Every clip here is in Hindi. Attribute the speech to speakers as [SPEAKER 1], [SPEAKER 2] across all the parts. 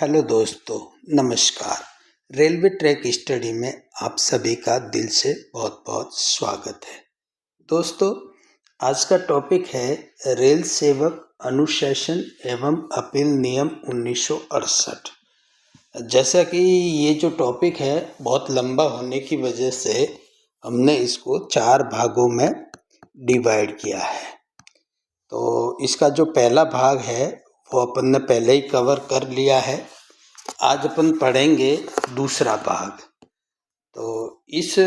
[SPEAKER 1] हेलो दोस्तों, नमस्कार। रेलवे ट्रैक स्टडी में आप सभी का दिल से बहुत बहुत स्वागत है। दोस्तों, आज का टॉपिक है रेल सेवक अनुशासन एवं अपील नियम 1968। जैसा कि ये जो टॉपिक है बहुत लंबा होने की वजह से हमने इसको 4 भागों में डिवाइड किया है। तो इसका जो पहला भाग है वो अपन ने पहले ही कवर कर लिया है। आज अपन पढ़ेंगे दूसरा भाग। तो इस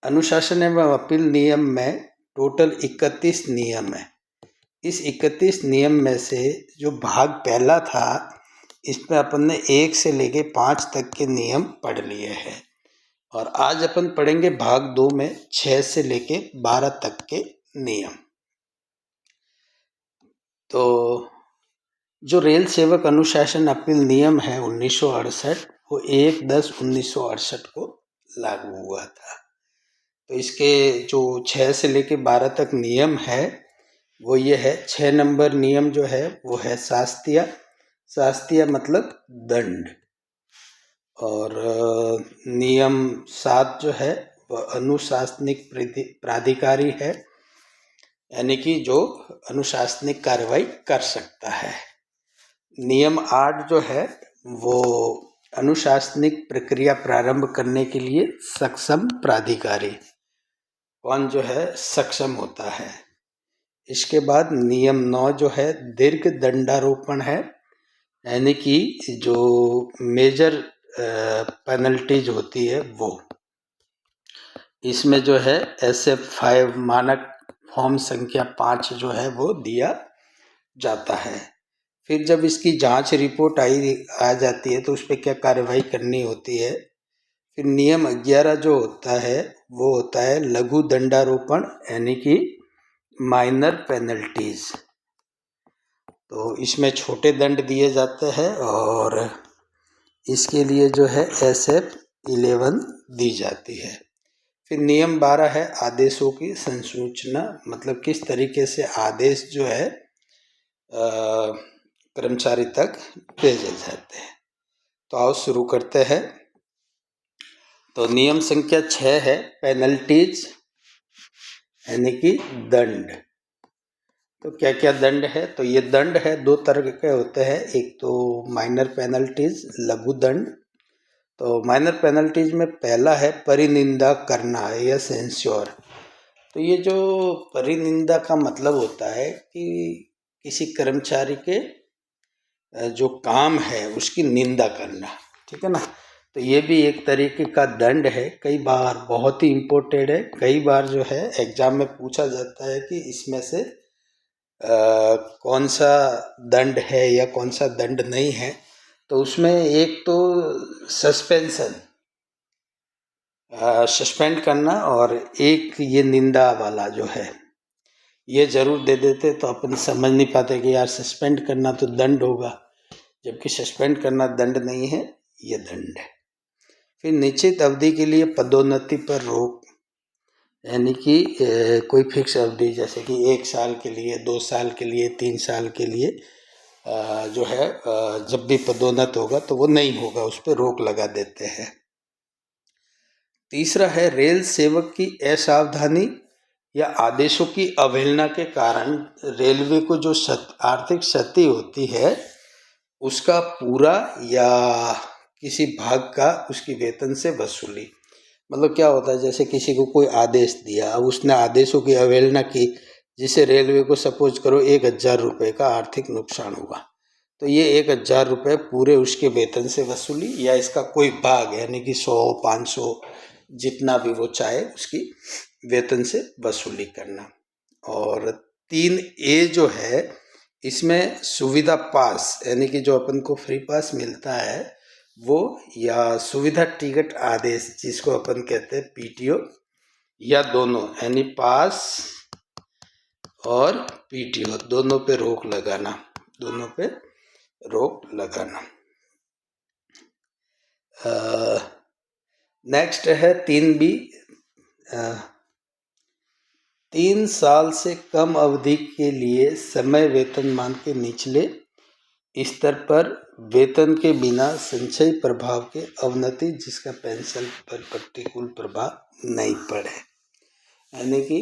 [SPEAKER 1] अनुशासन एवं अपील नियम में टोटल 31 नियम है। इस 31 नियम में से जो भाग पहला था इसमें अपन ने 1 से लेके 5 तक के नियम पढ़ लिए हैं और आज अपन पढ़ेंगे भाग 2 में 6 से लेके 12 तक के नियम। तो जो रेल सेवक अनुशासन अपील नियम है 1968 वो 1/10/1968 को लागू हुआ था। तो इसके जो 6 से लेके 12 तक नियम है वो ये है। 6 नंबर नियम जो है वो है शास्तीय। शास्तीय मतलब दंड। और नियम 7 जो है वह अनुशासनिक प्राधिकारी है, यानी कि जो अनुशासनिक कार्रवाई कर सकता है। नियम 8 जो है वो अनुशासनिक प्रक्रिया प्रारंभ करने के लिए सक्षम प्राधिकारी, कौन जो है सक्षम होता है। इसके बाद नियम 9 जो है दीर्घ दंडारोपण है, यानी कि जो मेजर पेनल्टीज होती है वो इसमें जो है SF5 मानक फॉर्म संख्या 5 जो है वो दिया जाता है। फिर जब इसकी जांच रिपोर्ट आ जाती है तो उस पर क्या कार्रवाई करनी होती है। फिर नियम 11 जो होता है वो होता है लघु दंडारोपण, यानी कि माइनर पेनल्टीज। तो इसमें छोटे दंड दिए जाते हैं और इसके लिए जो है SF11 दी जाती है। फिर नियम 12 है आदेशों की संसूचना, मतलब किस तरीके से आदेश जो है कर्मचारी तक भेजे जाते हैं। तो आओ शुरू करते हैं। तो नियम संख्या 6 है पेनल्टीज, यानी कि दंड। तो क्या क्या दंड है, तो ये दंड है 2 तरह के होते हैं। एक तो माइनर पेनल्टीज, लघु दंड। तो माइनर पेनल्टीज में पहला है परिनिंदा करना या सेंश्योर। तो ये जो परिनिंदा का मतलब होता है कि किसी कर्मचारी के जो काम है उसकी निंदा करना, ठीक है ना। तो ये भी एक तरीके का दंड है। कई बार बहुत ही इम्पोर्टेंट है, कई बार जो है एग्जाम में पूछा जाता है कि इसमें से कौन सा दंड है या कौन सा दंड नहीं है। तो उसमें एक तो सस्पेंशन, सस्पेंड करना, और एक ये निंदा वाला जो है ये जरूर दे देते तो अपन समझ नहीं पाते कि यार सस्पेंड करना तो दंड होगा, जबकि सस्पेंड करना दंड नहीं है, ये दंड है। फिर निश्चित अवधि के लिए पदोन्नति पर रोक, यानी कि कोई फिक्स अवधि, जैसे कि 1 साल के लिए, 2 साल के लिए, 3 साल के लिए जो है जब भी पदोन्नत होगा तो वो नहीं होगा, उस पर रोक लगा देते हैं। तीसरा है रेल सेवक की असावधानी या आदेशों की अवहेलना के कारण रेलवे को जो आर्थिक क्षति होती है उसका पूरा या किसी भाग का उसकी वेतन से वसूली। मतलब क्या होता है, जैसे किसी को कोई आदेश दिया, अब उसने आदेशों की अवहेलना की, जिससे रेलवे को सपोज करो 1,000 रुपये का आर्थिक नुकसान हुआ, तो ये 1,000 रुपये पूरे उसके वेतन से वसूली या इसका कोई भाग, यानी कि 100, 500 जितना भी वो चाहे उसकी वेतन से वसूली करना। और 3A जो है इसमें सुविधा पास, यानी कि जो अपन को फ्री पास मिलता है वो, या सुविधा टिकट आदेश जिसको अपन कहते हैं PTO, या दोनों, यानी पास और PTO दोनों पे रोक लगाना, दोनों पे रोक लगाना। नेक्स्ट है 3B, 3 साल से कम अवधि के लिए समय वेतनमान के निचले स्तर पर वेतन के बिना संचयी प्रभाव के अवनति जिसका पेंशन पर प्रतिकूल प्रभाव नहीं पड़े, यानी कि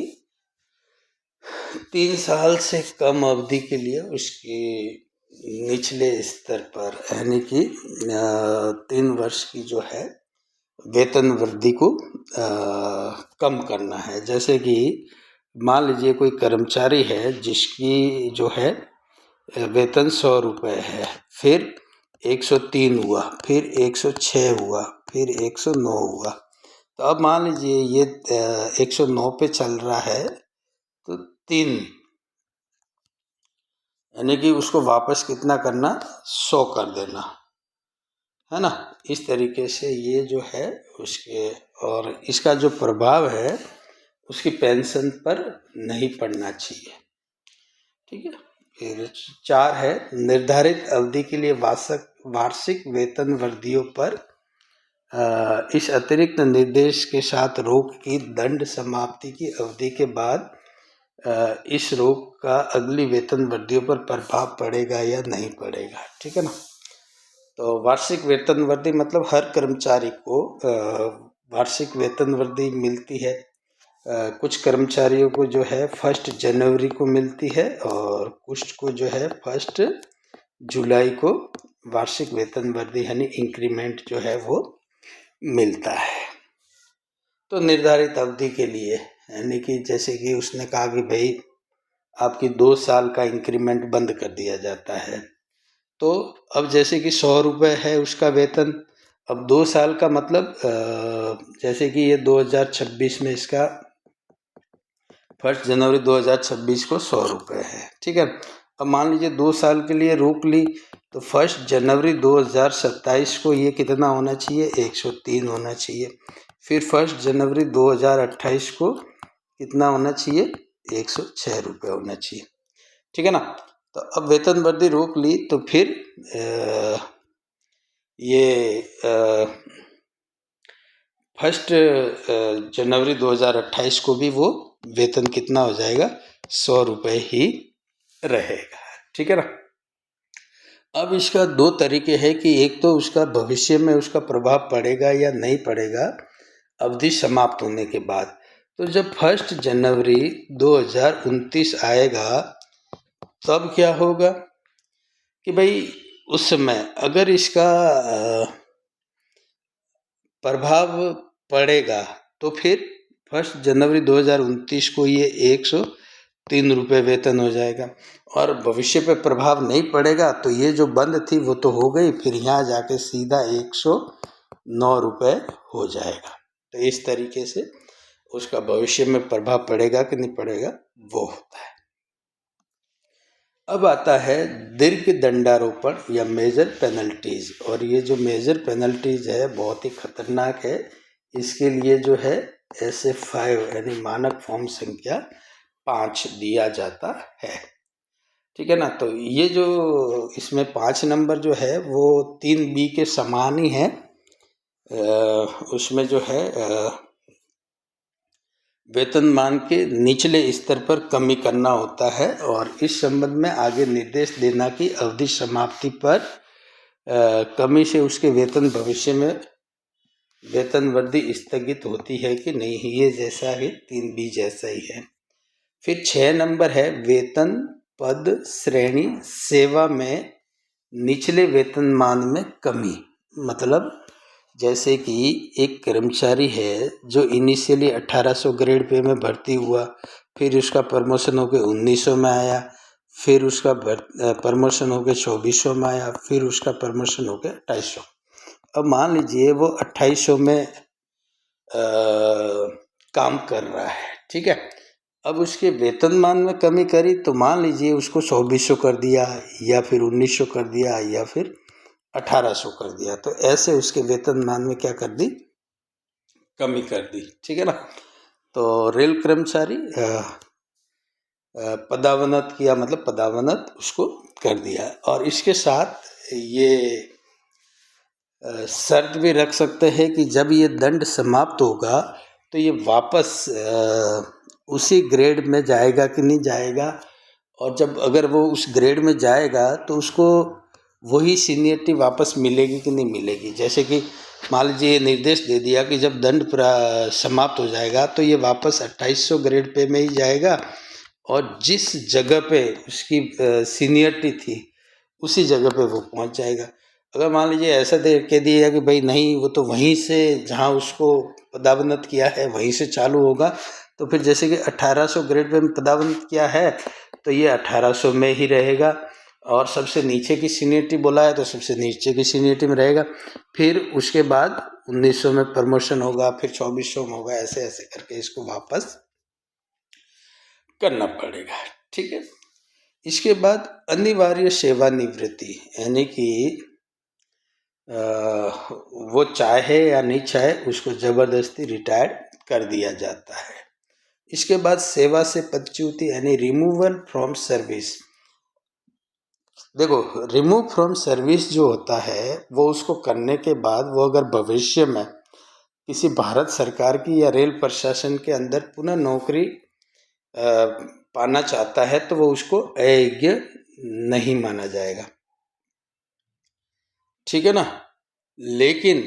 [SPEAKER 1] 3 साल से कम अवधि के लिए उसके निचले स्तर पर, यानी कि 3 वर्ष की जो है वेतन वृद्धि को कम करना है। जैसे कि मान लीजिए कोई कर्मचारी है जिसकी जो है वेतन 100 रुपये है, फिर 103 हुआ, फिर 106 हुआ, फिर 109 हुआ। तो अब मान लीजिए ये 109 पे चल रहा है, तो 3, यानी कि उसको वापस कितना करना, 100 कर देना, है ना। इस तरीके से ये जो है उसके, और इसका जो प्रभाव है उसकी पेंशन पर नहीं पड़ना चाहिए, ठीक है। फिर 4 है, निर्धारित अवधि के लिए वार्षिक वेतन वृद्धियों पर इस अतिरिक्त निर्देश के साथ रोक की दंड समाप्ति की अवधि के बाद इस रोक का अगली वेतन वृद्धियों पर प्रभाव पड़ेगा या नहीं पड़ेगा, ठीक है ना। तो वार्षिक वेतन वृद्धि मतलब हर कर्मचारी को वार्षिक वेतन वृद्धि मिलती है। कुछ कर्मचारियों को जो है 1 जनवरी को मिलती है और कुछ को जो है 1 जुलाई को वार्षिक वेतन वृद्धि यानी इंक्रीमेंट जो है वो मिलता है। तो निर्धारित अवधि के लिए, यानी कि जैसे कि उसने कहा कि भाई आपकी 2 साल का इंक्रीमेंट बंद कर दिया जाता है, तो अब जैसे कि 100 रुपये है उसका वेतन, अब 2 साल का मतलब जैसे कि ये 2026 में इसका 1 जनवरी 2026 को 100 रुपये है, ठीक है। अब मान लीजिए 2 साल के लिए रोक ली, तो 1 जनवरी 2027 को ये कितना होना चाहिए, 103 होना चाहिए। फिर 1 जनवरी 2028 को कितना होना चाहिए, 106 रुपये होना चाहिए, ठीक है ना। तो अब वेतन वृद्धि रोक ली, तो फिर ये 1 जनवरी 2028 को भी वो वेतन कितना हो जाएगा, 100 रुपये ही रहेगा, ठीक है ना। अब इसका 2 तरीके हैं कि एक तो उसका भविष्य में उसका प्रभाव पड़ेगा या नहीं पड़ेगा अवधि समाप्त होने के बाद। तो जब 1 जनवरी 2029 आएगा तब क्या होगा कि भाई उस समय अगर इसका प्रभाव पड़ेगा तो फिर 1 जनवरी 2029 को ये 103 रुपये वेतन हो जाएगा, और भविष्य पे प्रभाव नहीं पड़ेगा तो ये जो बंद थी वो तो हो गई, फिर यहाँ जाके सीधा 109 रुपये हो जाएगा। तो इस तरीके से उसका भविष्य में प्रभाव पड़ेगा कि नहीं पड़ेगा वो होता है। अब आता है दीर्घ दंडारोपण या मेजर पेनल्टीज, और ये जो मेजर पेनल्टीज है बहुत ही खतरनाक है। इसके लिए जो है SF5 यानी मानक फॉर्म संख्या 5 दिया जाता है, ठीक है ना। तो ये जो इसमें 5 नंबर जो है वो 3B के समान ही है। उसमें जो है वेतनमान के निचले स्तर पर कमी करना होता है, और इस संबंध में आगे निर्देश देना कि अवधि समाप्ति पर कमी से उसके वेतन भविष्य में वेतन वृद्धि स्थगित होती है कि नहीं, ये जैसा है 3B जैसा ही है। फिर 6 नंबर है वेतन पद श्रेणी सेवा में निचले वेतनमान में कमी। मतलब जैसे कि एक कर्मचारी है जो इनिशियली 1800 ग्रेड पे में भर्ती हुआ, फिर उसका प्रमोशन होकर 1900 में आया, फिर उसका प्रमोशन होकर 2400 में आया, फिर उसका प्रमोशन होकर 2800। अब मान लीजिए वो 2800 में काम कर रहा है, ठीक है। अब उसके वेतनमान में कमी करी तो मान लीजिए उसको 2400 कर दिया, या फिर 1900 कर दिया, या फिर 1800 कर दिया, तो ऐसे उसके वेतनमान में क्या कर दी, कमी कर दी, ठीक है ना। तो रेल कर्मचारी पदावनत किया, मतलब पदावनत उसको कर दिया, और इसके साथ ये शर्त भी रख सकते हैं कि जब ये दंड समाप्त होगा तो ये वापस उसी ग्रेड में जाएगा कि नहीं जाएगा, और जब अगर वो उस ग्रेड में जाएगा तो उसको वही सीनियरिटी वापस मिलेगी कि नहीं मिलेगी। जैसे कि मान लीजिए ये निर्देश दे दिया कि जब दंड समाप्त हो जाएगा तो ये वापस 2800 ग्रेड पे में ही जाएगा, और जिस जगह पे उसकी सीनियरिटी थी उसी जगह पे वो पहुंच जाएगा। अगर मान लीजिए ऐसा दे कह दिया कि भाई नहीं, वो तो वहीं से जहां उसको पदावनत किया है वहीं से चालू होगा, तो फिर जैसे कि 1800 ग्रेड पे पदावनत किया है तो ये 1800 में ही रहेगा, और सबसे नीचे की सीनियरिटी बोला है तो सबसे नीचे की सीनियरिटी में रहेगा। फिर उसके बाद 1900 में प्रमोशन होगा, फिर 2400 में होगा, ऐसे ऐसे करके इसको वापस करना पड़ेगा। ठीक है। इसके बाद अनिवार्य सेवानिवृत्ति, यानी कि वो चाहे या नहीं चाहे उसको जबरदस्ती रिटायर कर दिया जाता है। इसके बाद सेवा से पदच्युति यानी रिमूवल फ्रॉम सर्विस। देखो, रिमूव फ्रॉम सर्विस जो होता है वो उसको करने के बाद वो अगर भविष्य में किसी भारत सरकार की या रेल प्रशासन के अंदर पुनः नौकरी पाना चाहता है तो वो उसको अयोग्य नहीं माना जाएगा। ठीक है ना। लेकिन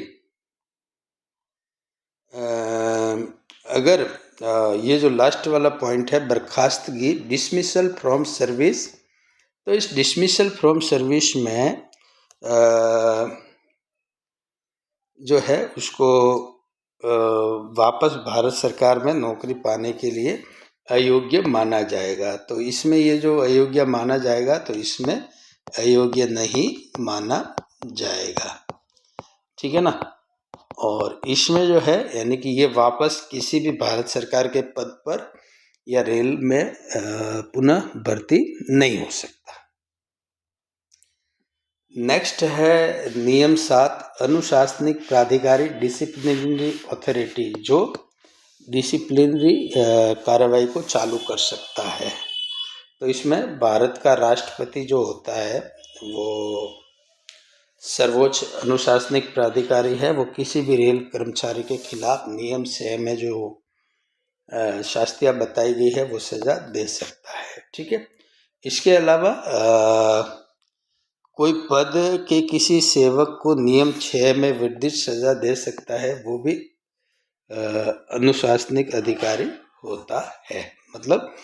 [SPEAKER 1] अगर ये जो लास्ट वाला पॉइंट है बर्खास्तगी, डिसमिसल फ्रॉम सर्विस, तो इस डिसमिसल फ्रॉम सर्विस में जो है उसको वापस भारत सरकार में नौकरी पाने के लिए अयोग्य माना जाएगा। तो इसमें ये जो अयोग्य माना जाएगा तो इसमें अयोग्य नहीं माना जाएगा। ठीक है ना। और इसमें जो है यानी कि ये वापस किसी भी भारत सरकार के पद पर या रेल में पुनः भर्ती नहीं हो सकता। नेक्स्ट है नियम 7, अनुशासनिक प्राधिकारी डिसिप्लिनरी अथॉरिटी, जो डिसिप्लिनरी कार्रवाई को चालू कर सकता है। तो इसमें भारत का राष्ट्रपति जो होता है वो सर्वोच्च अनुशासनिक प्राधिकारी है। वो किसी भी रेल कर्मचारी के खिलाफ नियम 6 में जो शास्तियाँ बताई गई है वो सजा दे सकता है। ठीक है। इसके अलावा कोई पद के किसी सेवक को नियम 6 में विधिक सजा दे सकता है, वो भी अनुशासनिक अधिकारी होता है। मतलब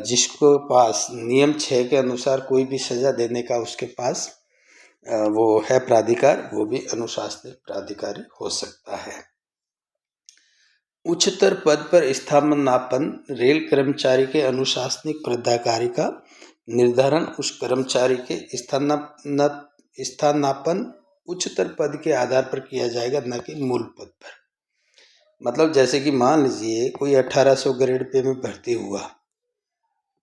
[SPEAKER 1] जिसको पास नियम 6 के अनुसार कोई भी सजा देने का उसके पास वो है प्राधिकार, वो भी अनुशासनिक प्राधिकारी हो सकता है। उच्चतर पद पर स्थानापन्न रेल कर्मचारी के अनुशासनिक प्राधिकारी का निर्धारण उस कर्मचारी के स्थानापन्न उच्चतर पद के आधार पर किया जाएगा, न कि मूल पद पर। मतलब जैसे कि मान लीजिए कोई 1800 ग्रेड पे में भर्ती हुआ,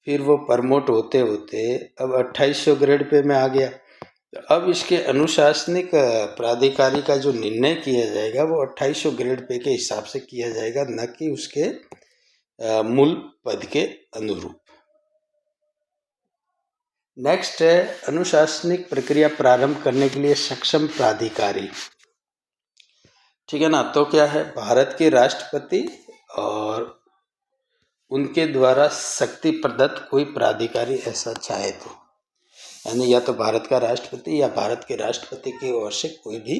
[SPEAKER 1] फिर वो प्रमोट होते होते अब 2800 ग्रेड पे में आ गया, तो अब इसके अनुशासनिक प्राधिकारी का जो निर्णय किया जाएगा वो 2800 ग्रेड पे के हिसाब से किया जाएगा, न कि उसके मूल पद के अनुरूप। नेक्स्ट है अनुशासनिक प्रक्रिया प्रारंभ करने के लिए सक्षम प्राधिकारी। ठीक है ना। तो क्या है, भारत के राष्ट्रपति और उनके द्वारा शक्ति प्रदत्त कोई प्राधिकारी ऐसा चाहे तो, यानी या तो भारत का राष्ट्रपति या भारत के राष्ट्रपति की ओर से कोई भी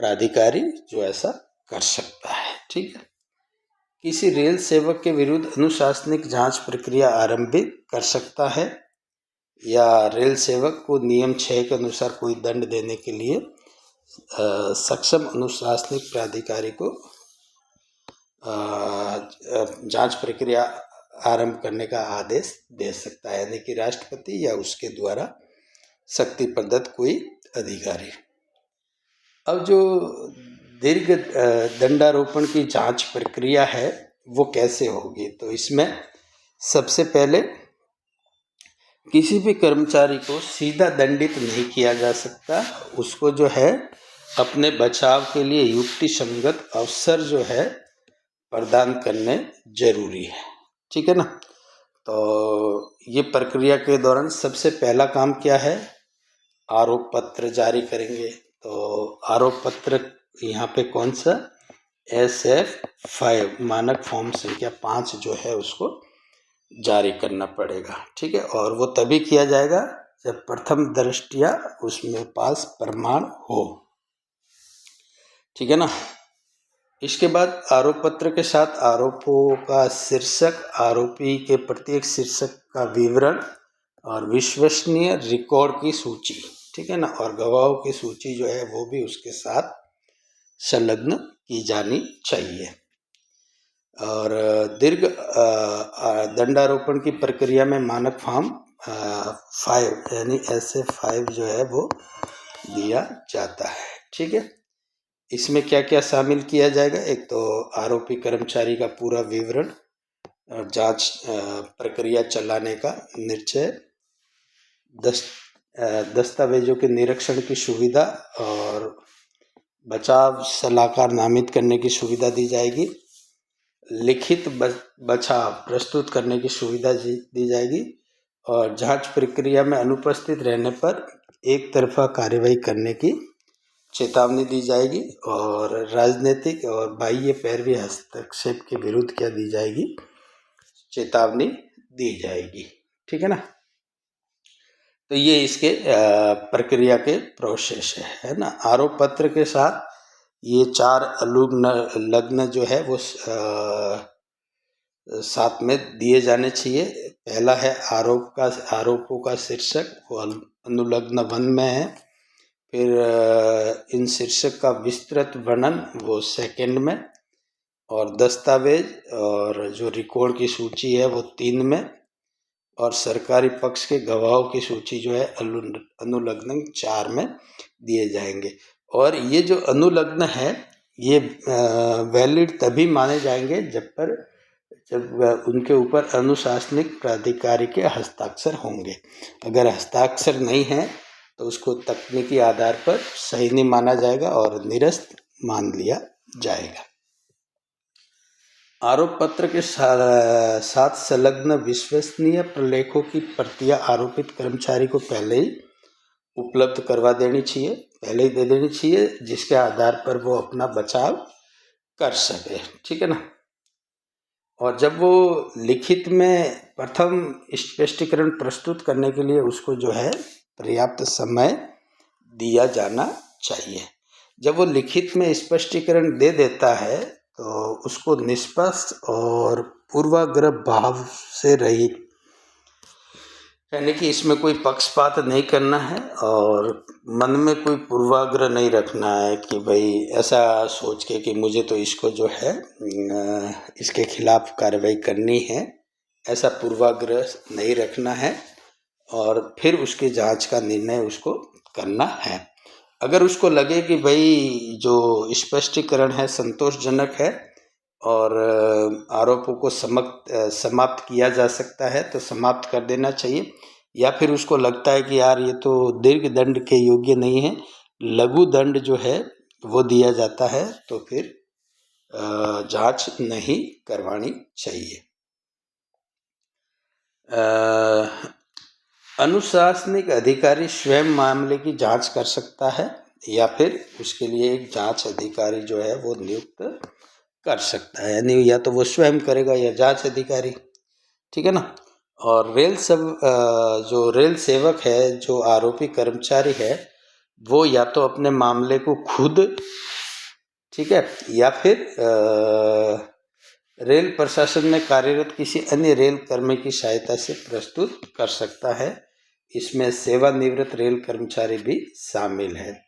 [SPEAKER 1] प्राधिकारी जो ऐसा कर सकता है। ठीक है। किसी रेल सेवक के विरुद्ध अनुशासनिक जांच प्रक्रिया आरंभित कर सकता है, या रेल सेवक को नियम 6 के अनुसार कोई दंड देने के लिए सक्षम अनुशासनिक प्राधिकारी को जांच प्रक्रिया आरंभ करने का आदेश दे सकता है, यानी कि राष्ट्रपति या उसके द्वारा शक्ति प्रदत्त कोई अधिकारी। अब जो दीर्घ दंडारोपण की जांच प्रक्रिया है वो कैसे होगी, तो इसमें सबसे पहले किसी भी कर्मचारी को सीधा दंडित नहीं किया जा सकता, उसको जो है अपने बचाव के लिए युक्ति संगत अवसर जो है प्रदान करने जरूरी है। ठीक है ना। तो ये प्रक्रिया के दौरान सबसे पहला काम क्या है, आरोप पत्र जारी करेंगे। तो आरोप पत्र यहाँ पे कौन सा, SF5 मानक फॉर्म संख्या 5 जो है उसको जारी करना पड़ेगा। ठीक है। और वो तभी किया जाएगा जब प्रथम दृष्टया उसमें पास प्रमाण हो। ठीक है ना। इसके बाद आरोप पत्र के साथ आरोपों का शीर्षक, आरोपी के प्रत्येक शीर्षक का विवरण और विश्वसनीय रिकॉर्ड की सूची। ठीक है ना। और गवाहों की सूची जो है वो भी उसके साथ संलग्न की जानी चाहिए। और दीर्घ दंडारोपण की प्रक्रिया में मानक फॉर्म 5 यानी SA-5 जो है वो दिया जाता है। ठीक है। इसमें क्या क्या शामिल किया जाएगा? एक तो आरोपी कर्मचारी का पूरा विवरण और जांच प्रक्रिया चलाने का निश्चय, दस्तावेजों के निरीक्षण की सुविधा और बचाव सलाहकार नामित करने की सुविधा दी जाएगी, लिखित बचाव प्रस्तुत करने की सुविधा दी जाएगी और जांच प्रक्रिया में अनुपस्थित रहने पर एक तरफा कार्रवाई करने की चेतावनी दी जाएगी और राजनीतिक और बाह्य पैरवी हस्तक्षेप के विरुद्ध क्या दी जाएगी? चेतावनी दी जाएगी। ठीक है ना। तो ये इसके प्रक्रिया के प्रोसेस है ना। आरोप पत्र के साथ ये 4 अनुलग्न जो है वो साथ में दिए जाने चाहिए। पहला है आरोपों का शीर्षक, वो अनुलग्न 1 में है। फिर इन शीर्षक का विस्तृत वर्णन वो 2nd में, और दस्तावेज और जो रिकॉर्ड की सूची है वो 3 में, और सरकारी पक्ष के गवाहों की सूची जो है अनुलग्न 4 में दिए जाएंगे। और ये जो अनुलग्न है ये वैलिड तभी माने जाएंगे जब उनके ऊपर अनुशासनिक प्राधिकारी के हस्ताक्षर होंगे। अगर हस्ताक्षर नहीं है तो उसको तकनीकी आधार पर सही नहीं माना जाएगा और निरस्त मान लिया जाएगा। आरोप पत्र के साथ संलग्न विश्वसनीय प्रलेखों की प्रतियां आरोपित कर्मचारी को पहले ही उपलब्ध करवा देनी चाहिए, पहले ही दे देनी चाहिए, जिसके आधार पर वो अपना बचाव कर सके। ठीक है ना। और जब वो लिखित में प्रथम स्पष्टीकरण प्रस्तुत करने के लिए उसको जो है पर्याप्त समय दिया जाना चाहिए। जब वो लिखित में स्पष्टीकरण दे देता है तो उसको निष्पक्ष और पूर्वाग्रह भाव से रहित, यानी कि इसमें कोई पक्षपात नहीं करना है और मन में कोई पूर्वाग्रह नहीं रखना है कि भाई ऐसा सोच के कि मुझे तो इसको जो है इसके खिलाफ कार्रवाई करनी है, ऐसा पूर्वाग्रह नहीं रखना है और फिर उसके जांच का निर्णय उसको करना है। अगर उसको लगे कि भाई जो स्पष्टीकरण है संतोषजनक है और आरोपों को समाप्त किया जा सकता है तो समाप्त कर देना चाहिए, या फिर उसको लगता है कि यार ये तो दीर्घ दंड के योग्य नहीं है, लघु दंड जो है वो दिया जाता है, तो फिर जांच नहीं करवानी चाहिए। अनुशासनिक अधिकारी स्वयं मामले की जांच कर सकता है या फिर उसके लिए एक जांच अधिकारी जो है वो नियुक्त कर सकता है, यानी या तो वो स्वयं करेगा या जांच अधिकारी। ठीक है ना। और जो रेल सेवक है, जो आरोपी कर्मचारी है, वो या तो अपने मामले को खुद, ठीक है, या फिर रेल प्रशासन में कार्यरत किसी अन्य रेल कर्मी की सहायता से प्रस्तुत कर सकता है। इसमें सेवानिवृत्त रेल कर्मचारी भी शामिल है।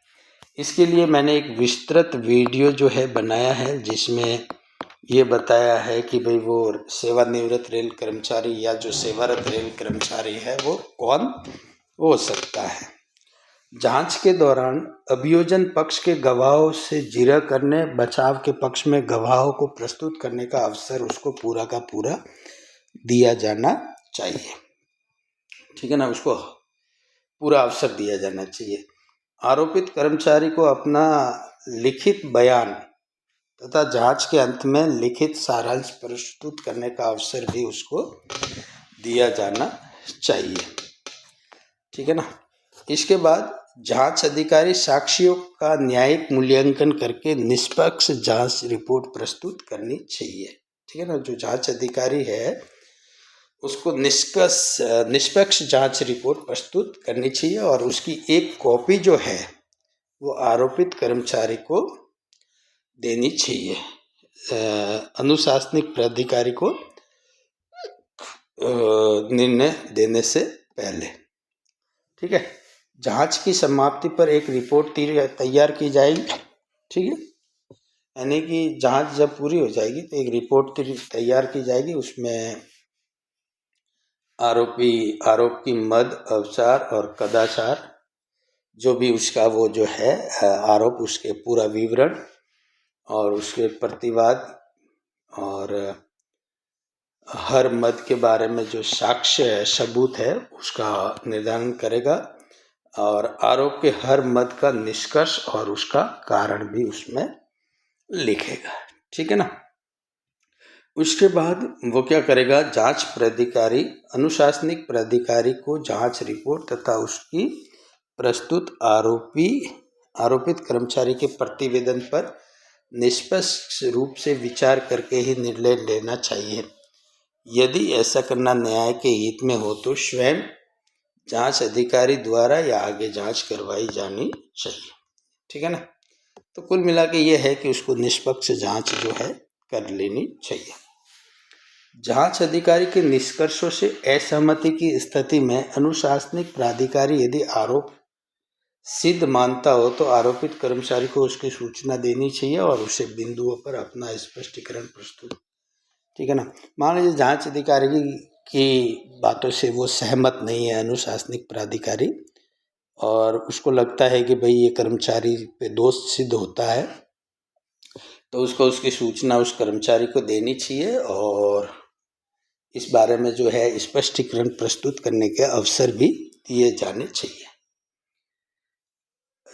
[SPEAKER 1] इसके लिए मैंने एक विस्तृत वीडियो जो है बनाया है, जिसमें ये बताया है कि भाई वो सेवानिवृत्त रेल कर्मचारी या जो सेवारत रेल कर्मचारी है वो कौन हो सकता है। जांच के दौरान अभियोजन पक्ष के गवाहों से जिरह करने, बचाव के पक्ष में गवाहों को प्रस्तुत करने का अवसर उसको पूरा का पूरा दिया जाना चाहिए। ठीक है ना। उसको पूरा अवसर दिया जाना चाहिए। आरोपित कर्मचारी को अपना लिखित बयान तथा जांच के अंत में लिखित सारांश प्रस्तुत करने का अवसर भी उसको दिया जाना चाहिए। ठीक है ना। इसके बाद जांच अधिकारी साक्ष्यों का न्यायिक मूल्यांकन करके निष्पक्ष जांच रिपोर्ट प्रस्तुत करनी चाहिए। ठीक है ना। जो जांच अधिकारी है उसको निष्पक्ष जांच रिपोर्ट प्रस्तुत करनी चाहिए और उसकी एक कॉपी जो है वो आरोपित कर्मचारी को देनी चाहिए, अनुशासनिक प्राधिकारी को निर्णय देने से पहले। ठीक है। जांच की समाप्ति पर एक रिपोर्ट तैयार की जाएगी। ठीक है, यानी कि जांच जब पूरी हो जाएगी तो एक रिपोर्ट तैयार की जाएगी। उसमें आरोप की मद, अवचार और कदाचार, जो भी उसका वो जो है आरोप, उसके पूरा विवरण और उसके प्रतिवाद और हर मद के बारे में जो साक्ष्य है, सबूत है, उसका निर्धारण करेगा और आरोप के हर मद का निष्कर्ष और उसका कारण भी उसमें लिखेगा। ठीक है ना। उसके बाद वो क्या करेगा, जांच प्राधिकारी अनुशासनिक प्राधिकारी को जांच रिपोर्ट तथा उसकी प्रस्तुत आरोपित कर्मचारी के प्रतिवेदन पर निष्पक्ष रूप से विचार करके ही निर्णय लेना चाहिए। यदि ऐसा करना न्याय के हित में हो तो स्वयं जांच अधिकारी द्वारा या आगे जांच करवाई जानी चाहिए। ठीक है ना। तो कुल मिला के ये है कि उसको निष्पक्ष जांच जो है कर लेनी चाहिए। जांच अधिकारी के निष्कर्षों से असहमति की स्थिति में अनुशासनिक प्राधिकारी यदि आरोप सिद्ध मानता हो तो आरोपित कर्मचारी को उसकी सूचना देनी चाहिए और उसे बिंदुओं पर अपना स्पष्टीकरण प्रस्तुत। ठीक है ना। मान लीजिए जांच अधिकारी की बातों से वो सहमत नहीं है अनुशासनिक प्राधिकारी, और उसको लगता है कि भाई ये कर्मचारी पे दोष सिद्ध होता है, तो उसको उसकी सूचना उस कर्मचारी को देनी चाहिए और इस बारे में जो है स्पष्टीकरण प्रस्तुत करने के अवसर भी दिए जाने चाहिए।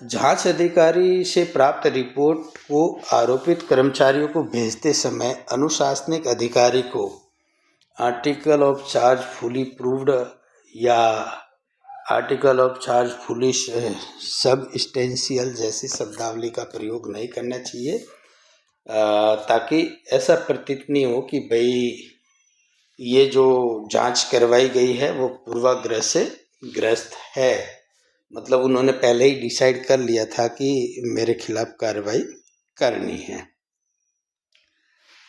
[SPEAKER 1] जांच अधिकारी से प्राप्त रिपोर्ट को आरोपित कर्मचारियों को भेजते समय अनुशासनिक अधिकारी को article of charge fully proved या article of charge fully substantial जैसी शब्दावली का प्रयोग नहीं करना चाहिए, ताकि ऐसा प्रतीत नहीं हो कि भाई ये जो जांच करवाई गई है वो पूर्वाग्रह से ग्रस्त है। मतलब उन्होंने पहले ही डिसाइड कर लिया था कि मेरे खिलाफ कार्रवाई करनी है।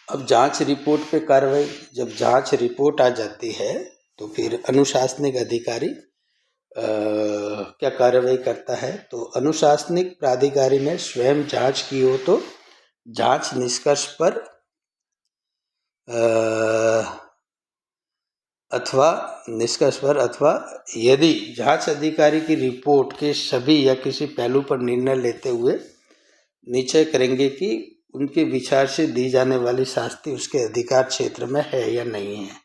[SPEAKER 1] अब जांच रिपोर्ट पे कार्रवाई, जब जांच रिपोर्ट आ जाती है तो फिर अनुशासनिक अधिकारी क्या कार्रवाई करता है, तो अनुशासनिक प्राधिकारी ने स्वयं जांच की हो तो जांच निष्कर्ष पर अथवा यदि जांच अधिकारी की रिपोर्ट के सभी या किसी पहलू पर निर्णय लेते हुए निश्चय करेंगे कि उनके विचार से दी जाने वाली शास्ति उसके अधिकार क्षेत्र में है या नहीं है।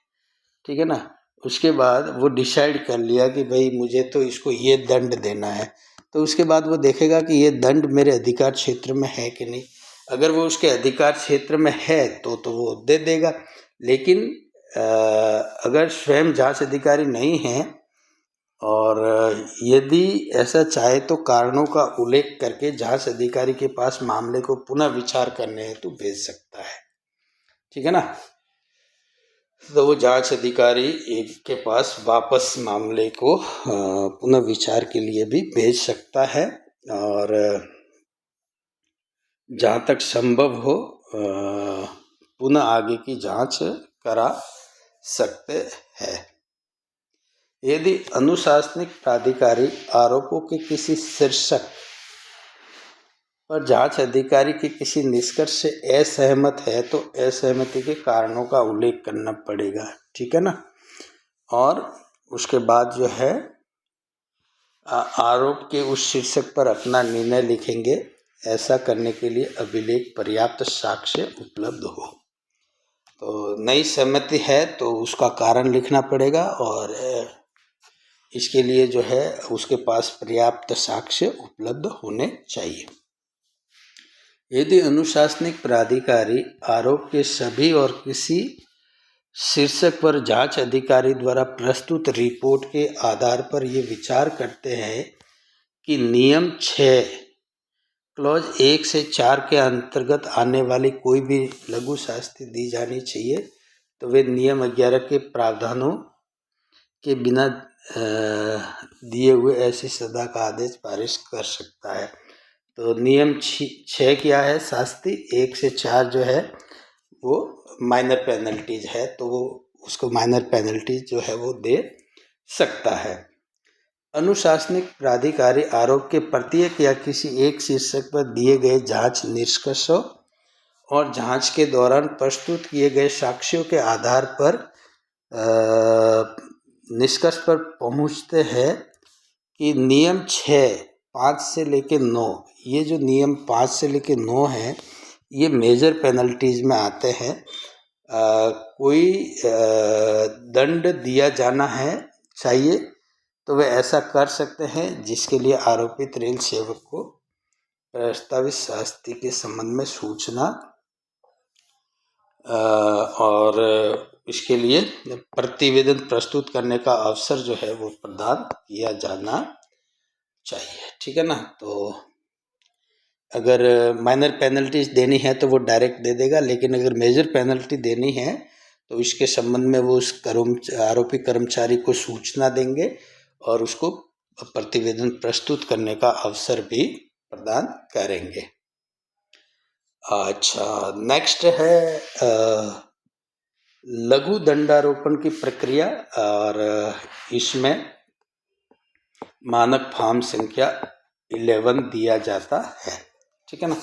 [SPEAKER 1] ठीक है ना। उसके बाद वो डिसाइड कर लिया कि भाई मुझे तो इसको ये दंड देना है, तो उसके बाद वो देखेगा कि ये दंड मेरे अधिकार क्षेत्र में है कि नहीं। अगर वो उसके अधिकार क्षेत्र में है तो वो दे देगा, लेकिन अगर स्वयं जांच अधिकारी नहीं है और यदि ऐसा चाहे तो कारणों का उल्लेख करके जांच अधिकारी के पास मामले को पुनः विचार करने हेतु भेज सकता है। ठीक है ना। तो वो जांच अधिकारी के पास वापस मामले को पुनः विचार के लिए भी भेज सकता है और जहाँ तक संभव हो पुनः आगे की जांच करा सकते हैं। यदि अनुशासनिक प्राधिकारी आरोपों के किसी शीर्षक पर जांच अधिकारी के किसी निष्कर्ष से असहमत है तो असहमति के कारणों का उल्लेख करना पड़ेगा। ठीक है ना। और उसके बाद जो है आरोप के उस शीर्षक पर अपना निर्णय लिखेंगे। ऐसा करने के लिए अभिलेख पर्याप्त साक्ष्य उपलब्ध हो। तो नई सहमति है तो उसका कारण लिखना पड़ेगा और इसके लिए जो है उसके पास पर्याप्त साक्ष्य उपलब्ध होने चाहिए। यदि अनुशासनिक प्राधिकारी आरोप के सभी और किसी शीर्षक पर जांच अधिकारी द्वारा प्रस्तुत रिपोर्ट के आधार पर ये विचार करते हैं कि नियम 6 क्लॉज 1 से 4 के अंतर्गत आने वाली कोई भी लघु शास्ति दी जानी चाहिए, तो वे नियम 11 के प्रावधानों के बिना दिए हुए ऐसी सजा का आदेश पारित कर सकता है। तो नियम 6 क्या है? शास्ति 1 से 4 जो है वो माइनर पेनल्टीज है, तो वो उसको माइनर पेनल्टीज जो है वो दे सकता है। अनुशासनिक प्राधिकारी आरोप के प्रत्येक या किसी एक शीर्षक पर दिए गए जांच निष्कर्षों और जांच के दौरान प्रस्तुत किए गए साक्ष्यों के आधार पर निष्कर्ष पर पहुंचते हैं कि नियम 6 5 से लेकर 9, ये जो नियम 5 से लेकर 9 है ये मेजर पेनल्टीज में आते हैं। कोई दंड दिया जाना है चाहिए तो वे ऐसा कर सकते हैं जिसके लिए आरोपित रेल सेवक को प्रस्तावित शास्ति के संबंध में सूचना और इसके लिए प्रतिवेदन प्रस्तुत करने का अवसर जो है वो प्रदान किया जाना चाहिए। ठीक है ना। तो अगर माइनर पेनल्टीज देनी है तो वो डायरेक्ट दे देगा, लेकिन अगर मेजर पेनल्टी देनी है तो इसके संबंध में वो उस आरोपी कर्मचारी को सूचना देंगे और उसको प्रतिवेदन प्रस्तुत करने का अवसर भी प्रदान करेंगे। अच्छा, नेक्स्ट है लघु दंडारोपण की प्रक्रिया, और इसमें मानक फॉर्म संख्या 11 दिया जाता है। ठीक है ना।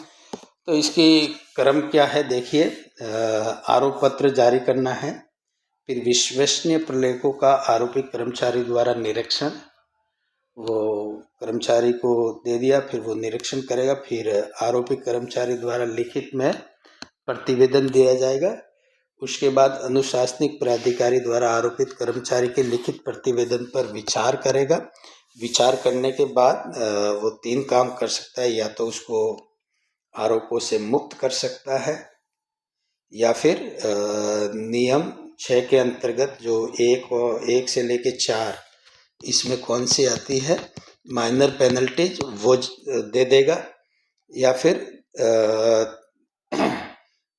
[SPEAKER 1] तो इसकी क्रम क्या है देखिए, आरोप पत्र जारी करना है, फिर विश्वसनीय प्रलेखों का आरोपी कर्मचारी द्वारा निरीक्षण, वो कर्मचारी को दे दिया, फिर वो निरीक्षण करेगा, फिर आरोपी कर्मचारी द्वारा लिखित में प्रतिवेदन दिया जाएगा। उसके बाद अनुशासनिक प्राधिकारी द्वारा आरोपित कर्मचारी के लिखित प्रतिवेदन पर विचार करेगा। विचार करने के बाद वो 3 काम कर सकता है, या तो उसको आरोपों से मुक्त कर सकता है, या फिर नियम 6 के अंतर्गत जो 1 से लेके 4 इसमें कौन सी आती है माइनर पेनल्टीज वो दे देगा, या फिर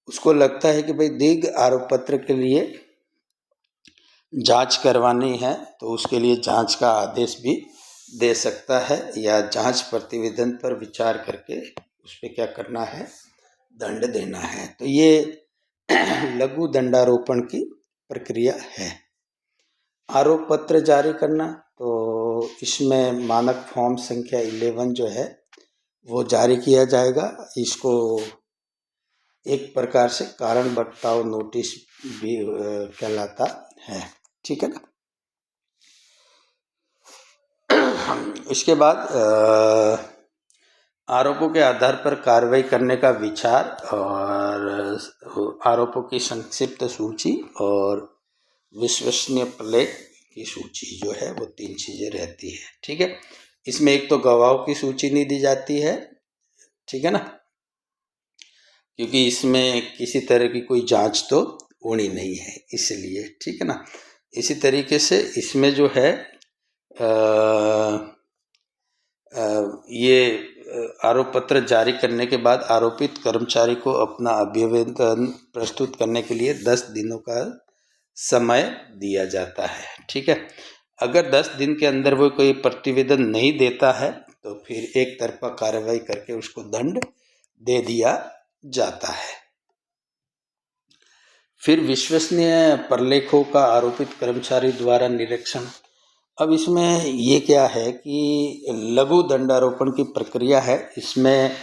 [SPEAKER 1] उसको लगता है कि भाई दीर्घ आरोप पत्र के लिए जांच करवानी है तो उसके लिए जांच का आदेश भी दे सकता है, या जांच प्रतिवेदन पर विचार करके उस पर क्या करना है, दंड देना है। तो ये लघु दंडारोपण की प्रक्रिया है। आरोप पत्र जारी करना, तो इसमें मानक फॉर्म संख्या 11 जो है वो जारी किया जाएगा। इसको एक प्रकार से कारण बताओ नोटिस भी कहलाता है। ठीक है ना। इसके बाद आरोपों के आधार पर कार्रवाई करने का विचार, और आरोपों की संक्षिप्त सूची और विश्वसनीय प्रलेख की सूची जो है वो 3 चीज़ें रहती है। ठीक है। इसमें एक तो गवाहों की सूची नहीं दी जाती है, ठीक है ना, क्योंकि इसमें किसी तरह की कोई जांच तो होनी नहीं है इसलिए। ठीक है ना। इसी तरीके से इसमें जो है ये आरोप पत्र जारी करने के बाद आरोपित कर्मचारी को अपना अभिवेदन प्रस्तुत करने के लिए 10 दिनों का समय दिया जाता है। ठीक है। अगर 10 दिन के अंदर वो कोई प्रतिवेदन नहीं देता है तो फिर एक तरफा कार्रवाई करके उसको दंड दे दिया जाता है। फिर विश्वसनीय प्रलेखों का आरोपित कर्मचारी द्वारा निरीक्षण। अब इसमें ये क्या है कि लघु दंडारोपण की प्रक्रिया है, इसमें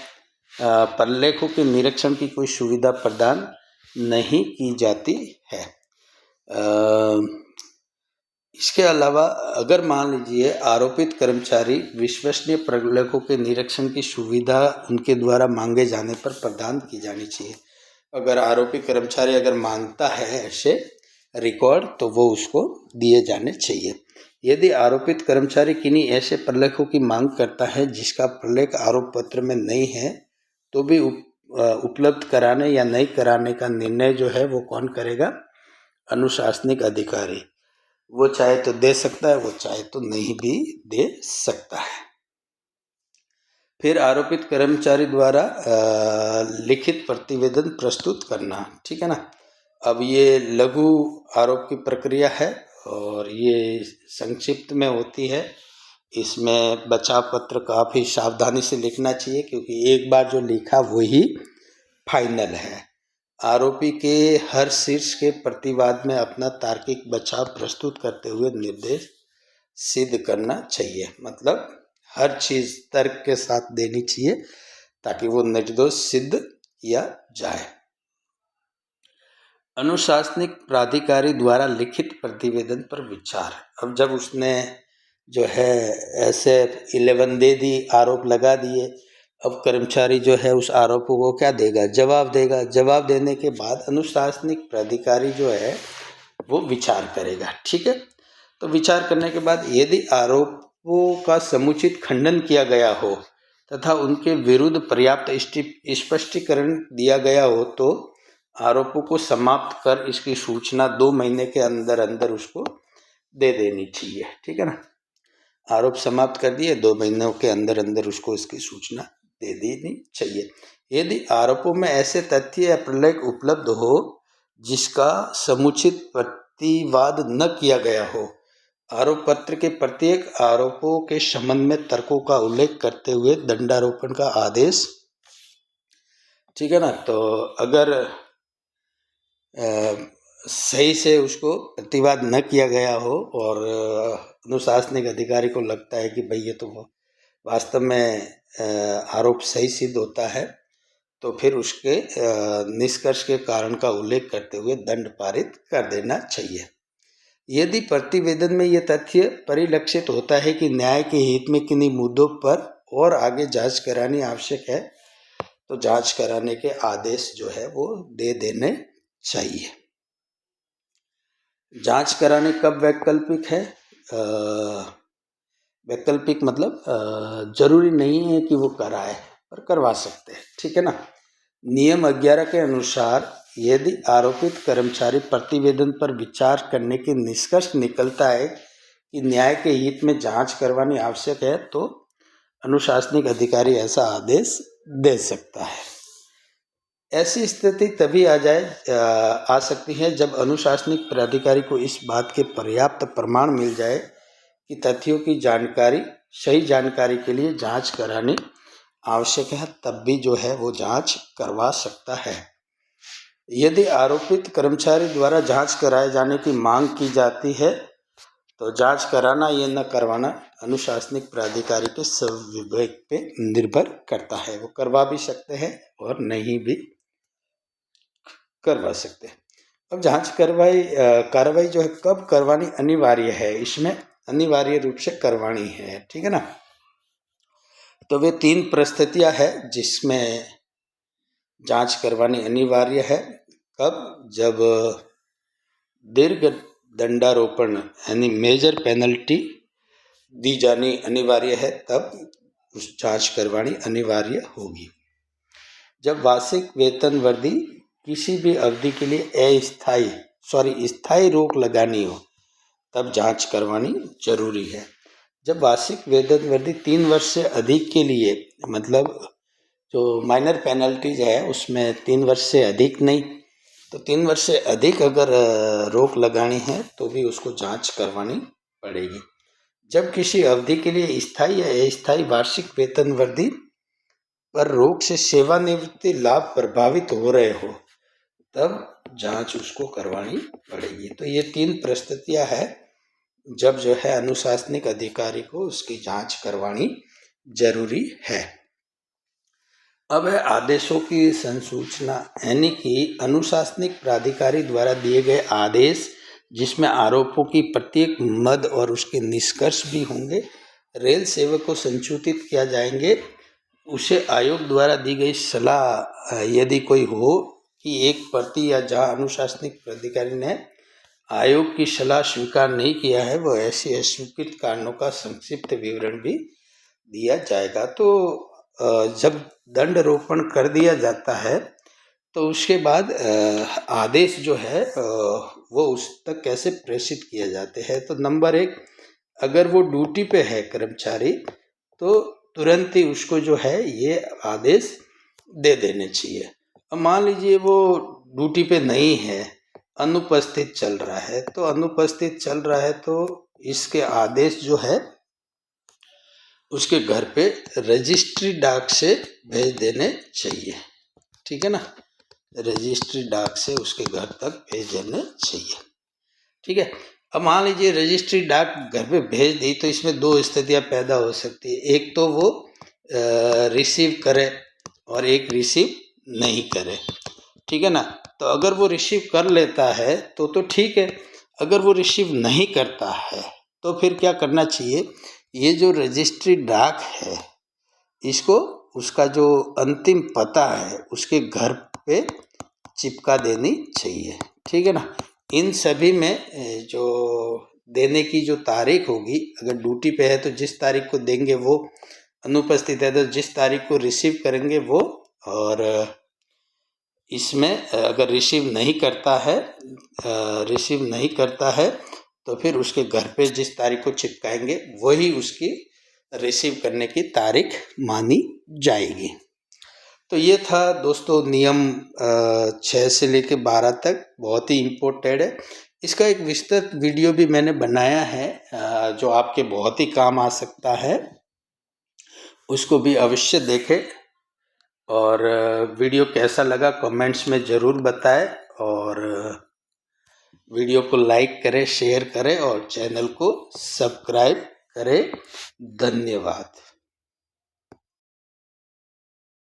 [SPEAKER 1] प्रलेखों के निरीक्षण की कोई सुविधा प्रदान नहीं की जाती है। इसके अलावा अगर मान लीजिए आरोपित कर्मचारी विश्वसनीय प्रलेखों के निरीक्षण की सुविधा उनके द्वारा मांगे जाने पर प्रदान की जानी चाहिए। अगर आरोपी कर्मचारी अगर मांगता है ऐसे रिकॉर्ड तो वो उसको दिए जाने चाहिए। यदि आरोपित कर्मचारी किन्हीं ऐसे प्रलेखों की मांग करता है जिसका प्रलेख आरोप पत्र में नहीं है तो भी उपलब्ध कराने या नहीं कराने का निर्णय जो है वो कौन करेगा, अनुशासनिक अधिकारी। वो चाहे तो दे सकता है, वो चाहे तो नहीं भी दे सकता है। फिर आरोपित कर्मचारी द्वारा लिखित प्रतिवेदन प्रस्तुत करना। ठीक है ना। अब ये लघु आरोप की प्रक्रिया है और ये संक्षिप्त में होती है। इसमें बचाव पत्र काफ़ी सावधानी से लिखना चाहिए, क्योंकि एक बार जो लिखा वही फाइनल है। आरोपी के हर शीर्ष के प्रतिवाद में अपना तार्किक बचाव प्रस्तुत करते हुए निर्देश सिद्ध करना चाहिए। मतलब हर चीज़ तर्क के साथ देनी चाहिए ताकि वो निर्दोष सिद्ध किया जाए। अनुशासनिक प्राधिकारी द्वारा लिखित प्रतिवेदन पर विचार। अब जब उसने जो है ऐसे 11 दे दी, आरोप लगा दिए, अब कर्मचारी जो है उस आरोपों को क्या देगा? जवाब देगा। जवाब देने के बाद अनुशासनिक प्राधिकारी जो है वो विचार करेगा। ठीक है, तो विचार करने के बाद यदि आरोपों का समुचित खंडन किया गया हो तथा उनके विरुद्ध पर्याप्त स्पष्टीकरण दिया गया हो तो आरोपों को समाप्त कर इसकी सूचना 2 महीने के अंदर अंदर उसको दे देनी चाहिए। ठीक है ना, आरोप समाप्त कर दिए, 2 महीनों के अंदर अंदर उसको इसकी सूचना दे देनी चाहिए। यदि आरोपों में ऐसे तथ्य या प्रलेख उपलब्ध हो जिसका समुचित प्रतिवाद न किया गया हो, आरोप पत्र के प्रत्येक आरोपों के संबंध में तर्कों का उल्लेख करते हुए दंडारोपण का आदेश। ठीक है ना, तो अगर सही से उसको प्रतिवाद न किया गया हो और अनुशासनिक अधिकारी को लगता है कि भाई ये तो वास्तव में आरोप सही सिद्ध होता है, तो फिर उसके निष्कर्ष के कारण का उल्लेख करते हुए दंड पारित कर देना चाहिए। यदि प्रतिवेदन में ये तथ्य परिलक्षित होता है कि न्याय के हित में किन्हीं मुद्दों पर और आगे जांच करानी आवश्यक है, तो जांच कराने के आदेश जो है वो दे देने चाहिए। जांच कराने कब वैकल्पिक है? वैकल्पिक मतलब जरूरी नहीं है कि वो कराए, पर करवा सकते हैं। ठीक है ना, नियम 11 के अनुसार यदि आरोपित कर्मचारी प्रतिवेदन पर विचार करने के निष्कर्ष निकलता है कि न्याय के हित में जांच करवानी आवश्यक है, तो अनुशासनिक अधिकारी ऐसा आदेश दे सकता है। ऐसी स्थिति तभी आ सकती है जब अनुशासनिक प्राधिकारी को इस बात के पर्याप्त प्रमाण मिल जाए कि तथ्यों की जानकारी, सही जानकारी के लिए जांच करानी आवश्यक है, तब भी जो है वो जांच करवा सकता है। यदि आरोपित कर्मचारी द्वारा जांच कराए जाने की मांग की जाती है तो जांच कराना या न करवाना अनुशासनिक प्राधिकारी के स्वविवेक पे निर्भर करता है। वो करवा भी सकते हैं और नहीं भी करवा सकते हैं। अब जांच कार्रवाई जो है कब करवानी अनिवार्य है, इसमें अनिवार्य रूप से करवानी है। ठीक है ना, तो वे 3 परिस्थितियां हैं जिसमें जांच करवानी अनिवार्य है। कब? जब दीर्घ दंडारोपण यानी मेजर पेनल्टी दी जानी अनिवार्य है, तब उस जांच करवानी अनिवार्य होगी। जब वार्षिक वेतन वृद्धि किसी भी अवधि के लिए स्थायी रोक लगानी हो, तब जांच करवानी जरूरी है। जब वार्षिक वेतन वृद्धि 3 वर्ष से अधिक के लिए, मतलब जो माइनर पेनल्टीज है उसमें 3 वर्ष से अधिक नहीं, तो 3 वर्ष से अधिक अगर रोक लगानी है तो भी उसको जांच करवानी पड़ेगी। जब किसी अवधि के लिए स्थायी या अस्थायी वार्षिक वेतन वृद्धि पर रोक से सेवानिवृत्ति लाभ प्रभावित हो रहे हो, तब जांच उसको करवानी पड़ेगी। तो ये 3 परिस्थितियां है जब जो है अनुशासनिक अधिकारी को उसकी जांच करवानी जरूरी है। अब है आदेशों की संसूचना, यानी कि अनुशासनिक प्राधिकारी द्वारा दिए गए आदेश जिसमें आरोपों की प्रत्येक मद और उसके निष्कर्ष भी होंगे, रेल सेवक को संसूचित किया जाएंगे। उसे आयोग द्वारा दी गई सलाह यदि कोई हो कि एक प्रति या जहाँ अनुशासनिक प्राधिकारी ने आयोग की सलाह स्वीकार नहीं किया है, वो ऐसे अस्वीकृत कारणों का संक्षिप्त विवरण भी दिया जाएगा। तो जब दंडारोपण कर दिया जाता है तो उसके बाद आदेश जो है वो उस तक कैसे प्रेषित किए जाते हैं। तो नंबर 1, अगर वो ड्यूटी पे है कर्मचारी, तो तुरंत ही उसको जो है ये आदेश दे देने चाहिए। अब मान लीजिए वो ड्यूटी पे नहीं है, अनुपस्थित चल रहा है, तो अनुपस्थित चल रहा है तो इसके आदेश जो है उसके घर पे रजिस्ट्री डाक से भेज देने चाहिए। ठीक है ना, रजिस्ट्री डाक से उसके घर तक भेज देने चाहिए। ठीक है, अब मान लीजिए रजिस्ट्री डाक घर पे भेज दी तो इसमें दो स्थितियां पैदा हो सकती है। एक तो वो रिसीव करे और एक रिसीव नहीं करे। ठीक है ना, तो अगर वो रिसीव कर लेता है तो ठीक है, अगर वो रिसीव नहीं करता है तो फिर क्या करना चाहिए, ये जो रजिस्ट्री डाक है इसको उसका जो अंतिम पता है उसके घर पे चिपका देनी चाहिए। ठीक है ना, इन सभी में जो देने की जो तारीख होगी, अगर ड्यूटी पे है तो जिस तारीख को देंगे वो अनुपस्थित है तो जिस तारीख को रिसीव करेंगे वो, और इसमें अगर रिसीव नहीं करता है तो फिर उसके घर पे जिस तारीख को चिपकाएंगे वही उसकी रिसीव करने की तारीख मानी जाएगी। तो ये था दोस्तों नियम 6 से लेके 12 तक, बहुत ही इम्पोर्टेंट है। इसका एक विस्तृत वीडियो भी मैंने बनाया है जो आपके बहुत ही काम आ सकता है, उसको भी अवश्य देखें। और वीडियो कैसा लगा कमेंट्स में ज़रूर बताएं, और वीडियो को लाइक करें, शेयर करें और चैनल को सब्सक्राइब करें। धन्यवाद।